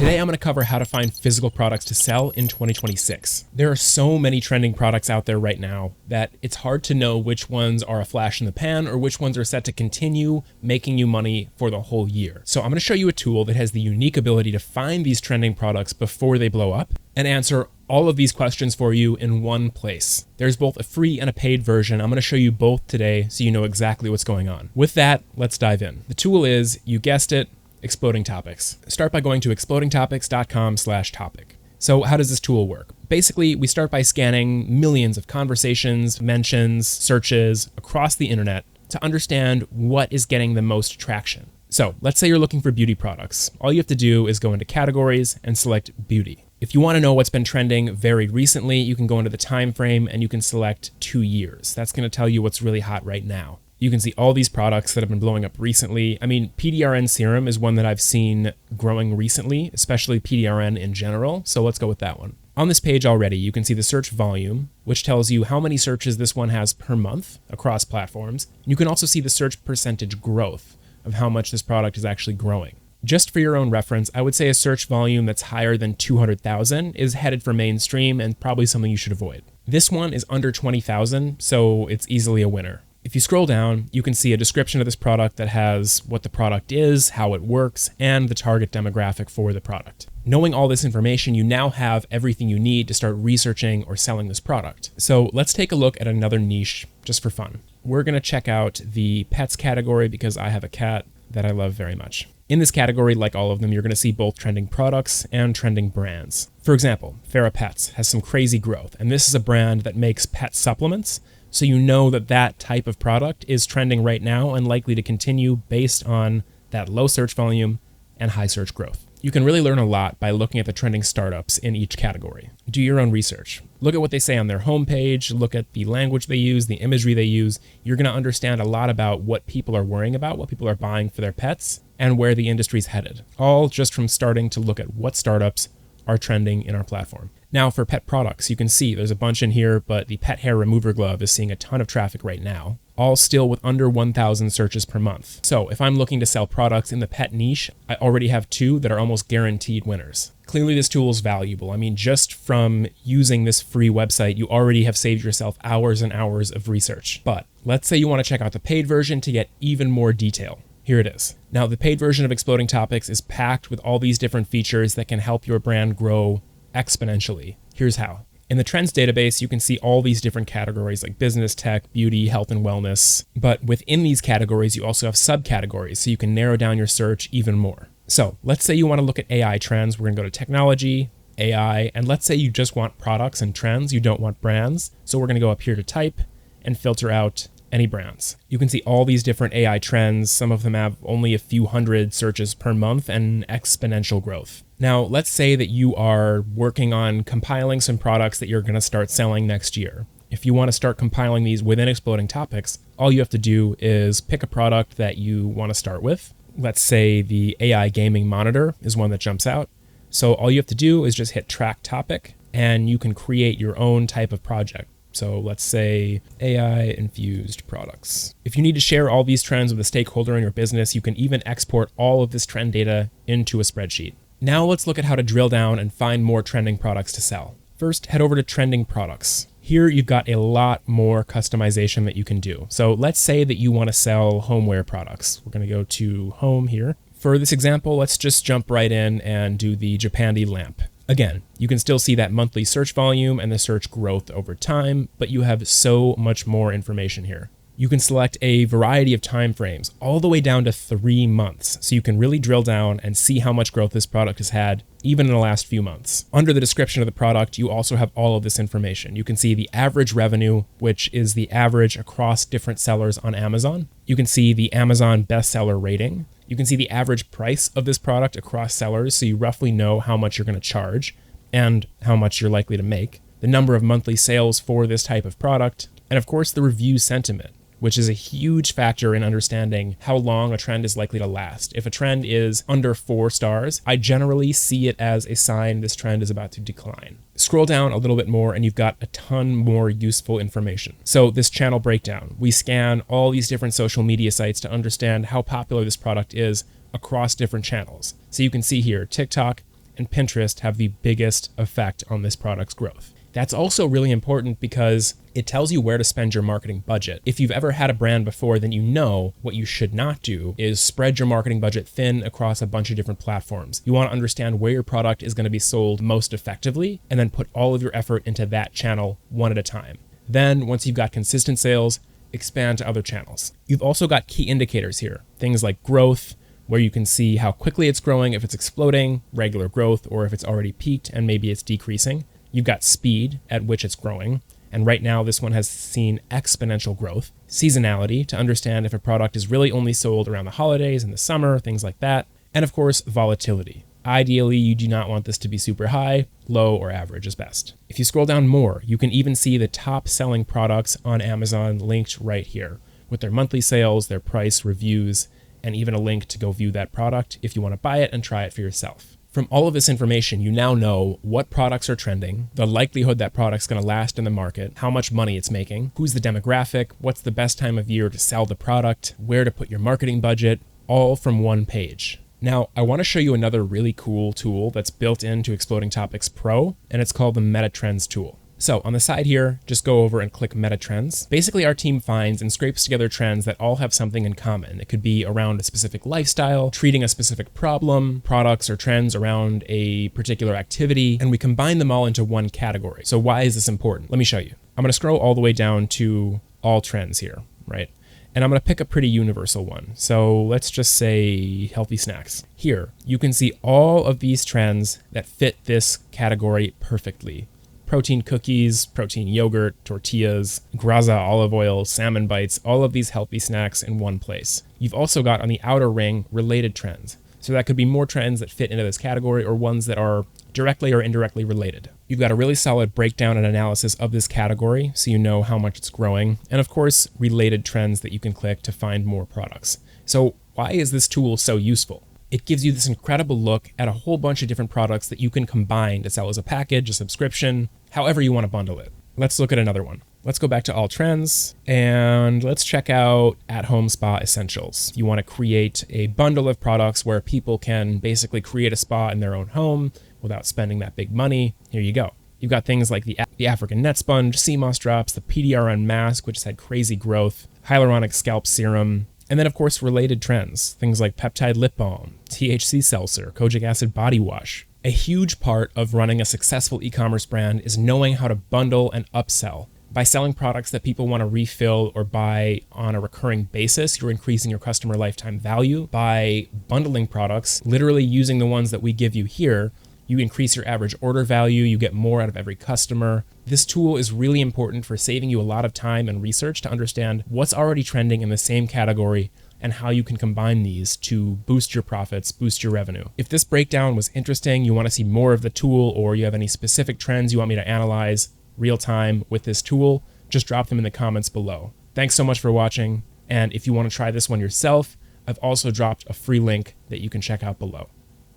Today I'm going to cover how to find physical products to sell in 2026. There are so many trending products out there right now that it's hard to know which ones are a flash in the pan or which ones are set to continue making you money for the whole year. So I'm going to show you a tool that has the unique ability to find these trending products before they blow up and answer all of these questions for you in one place. There's both a free and a paid version. I'm going to show you both today so you know exactly what's going on. With that, let's dive in. The tool is, you guessed it, Exploding Topics. Start by going to explodingtopics.com/topic. So how does this tool work? Basically, we start by scanning millions of conversations, mentions, searches across the internet to understand what is getting the most traction. So let's say you're looking for beauty products. All you have to do is go into categories and select beauty. If you want to know what's been trending very recently, you can go into the time frame and you can select 2 years. That's going to tell you what's really hot right now. You can see all these products that have been blowing up recently. I mean, PDRN serum is one that I've seen growing recently, especially PDRN in general. So let's go with that one. On this page already, you can see the search volume, which tells you how many searches this one has per month across platforms. You can also see the search percentage growth of how much this product is actually growing. Just for your own reference, I would say a search volume that's higher than 200,000 is headed for mainstream and probably something you should avoid. This one is under 20,000, so it's easily a winner. If you scroll down, you can see a description of this product that has what the product is, how it works, and the target demographic for the product. Knowing all this information, you now have everything you need to start researching or selling this product. So let's take a look at another niche just for fun. We're going to check out the pets category because I have a cat that I love very much. In this category, like all of them, you're going to see both trending products and trending brands. For example, Farah Pets has some crazy growth, and this is a brand that makes pet supplements. So you know that that type of product is trending right now and likely to continue based on that low search volume and high search growth. You can really learn a lot by looking at the trending startups in each category. Do your own research. Look at what they say on their homepage, look at the language they use, the imagery they use. You're going to understand a lot about what people are worrying about, what people are buying for their pets, and where the industry's headed. All just from starting to look at what startups are trending in our platform. Now for pet products, you can see there's a bunch in here, but the pet hair remover glove is seeing a ton of traffic right now, all still with under 1,000 searches per month. So if I'm looking to sell products in the pet niche, I already have 2 that are almost guaranteed winners. Clearly this tool is valuable. I mean, just from using this free website, you already have saved yourself hours and hours of research. But let's say you want to check out the paid version to get even more detail. Here it is. Now, the paid version of Exploding Topics is packed with all these different features that can help your brand grow exponentially. Here's how. In the trends database, you can see all these different categories like business, tech, beauty, health, and wellness. But within these categories, you also have subcategories, so you can narrow down your search even more. So let's say you want to look at AI trends. We're going to go to technology, AI, and let's say you just want products and trends. You don't want brands. So we're going to go up here to type and filter out any brands. You can see all these different AI trends. Some of them have only a few hundred searches per month and exponential growth. Now, let's say that you are working on compiling some products that you're going to start selling next year. If you want to start compiling these within Exploding Topics, all you have to do is pick a product that you want to start with. Let's say the AI gaming monitor is one that jumps out. So all you have to do is just hit track topic and you can create your own type of project. So let's say AI-infused products. If you need to share all these trends with a stakeholder in your business, you can even export all of this trend data into a spreadsheet. Now let's look at how to drill down and find more trending products to sell. First, head over to trending products. Here you've got a lot more customization that you can do. So let's say that you want to sell homeware products. We're going to go to home here. For this example, let's just jump right in and do the Japandi lamp. Again, you can still see that monthly search volume and the search growth over time, but you have so much more information here. You can select a variety of time frames, all the way down to 3 months, so you can really drill down and see how much growth this product has had, even in the last few months. Under the description of the product, you also have all of this information. You can see the average revenue, which is the average across different sellers on Amazon. You can see the Amazon bestseller rating. You can see the average price of this product across sellers, so you roughly know how much you're going to charge and how much you're likely to make, the number of monthly sales for this type of product, and of course the review sentiment, which is a huge factor in understanding how long a trend is likely to last. If a trend is under 4 stars, I generally see it as a sign this trend is about to decline. Scroll down a little bit more and you've got a ton more useful information. So this channel breakdown, we scan all these different social media sites to understand how popular this product is across different channels. So you can see here, TikTok and Pinterest have the biggest effect on this product's growth. That's also really important because it tells you where to spend your marketing budget. If you've ever had a brand before, then you know what you should not do is spread your marketing budget thin across a bunch of different platforms. You want to understand where your product is going to be sold most effectively, and then put all of your effort into that channel one at a time. Then, once you've got consistent sales, expand to other channels. You've also got key indicators here, things like growth, where you can see how quickly it's growing, if it's exploding, regular growth, or if it's already peaked and maybe it's decreasing. You've got speed at which it's growing, and right now this one has seen exponential growth. Seasonality, to understand if a product is really only sold around the holidays and the summer, things like that. And of course, volatility. Ideally, you do not want this to be super high, low, or average is best. If you scroll down more, you can even see the top selling products on Amazon linked right here, with their monthly sales, their price, reviews, and even a link to go view that product if you want to buy it and try it for yourself. From all of this information, you now know what products are trending, the likelihood that product's going to last in the market, how much money it's making, who's the demographic, what's the best time of year to sell the product, where to put your marketing budget, all from one page. Now, I want to show you another really cool tool that's built into Exploding Topics Pro, and it's called the MetaTrends Tool. So on the side here, just go over and click MetaTrends. Basically, our team finds and scrapes together trends that all have something in common. It could be around a specific lifestyle, treating a specific problem, products or trends around a particular activity, and we combine them all into one category. So why is this important? Let me show you. I'm going to scroll all the way down to all trends here, right? And I'm going to pick a pretty universal one. So let's just say healthy snacks. Here, you can see all of these trends that fit this category perfectly. Protein cookies, protein yogurt, tortillas, graza olive oil, salmon bites, all of these healthy snacks in one place. You've also got on the outer ring related trends. So that could be more trends that fit into this category or ones that are directly or indirectly related. You've got a really solid breakdown and analysis of this category so you know how much it's growing. And of course, related trends that you can click to find more products. So why is this tool so useful? It gives you this incredible look at a whole bunch of different products that you can combine to sell as a package, a subscription, however you want to bundle it. Let's look at another one. Let's go back to all trends and let's check out at-home spa essentials. You want to create a bundle of products where people can basically create a spa in their own home without spending that big money. Here you go. You've got things like the African net sponge, sea moss drops, the PDRN mask, which has had crazy growth, hyaluronic scalp serum, and then of course related trends, things like peptide lip balm, THC seltzer, kojic acid body wash. A huge part of running a successful e-commerce brand is knowing how to bundle and upsell. By selling products that people want to refill or buy on a recurring basis, you're increasing your customer lifetime value. By bundling products, literally using the ones that we give you here, you increase your average order value, you get more out of every customer. This tool is really important for saving you a lot of time and research to understand what's already trending in the same category and how you can combine these to boost your profits, boost your revenue. If this breakdown was interesting, you want to see more of the tool, or you have any specific trends you want me to analyze real time with this tool, just drop them in the comments below. Thanks so much for watching. And if you want to try this one yourself, I've also dropped a free link that you can check out below.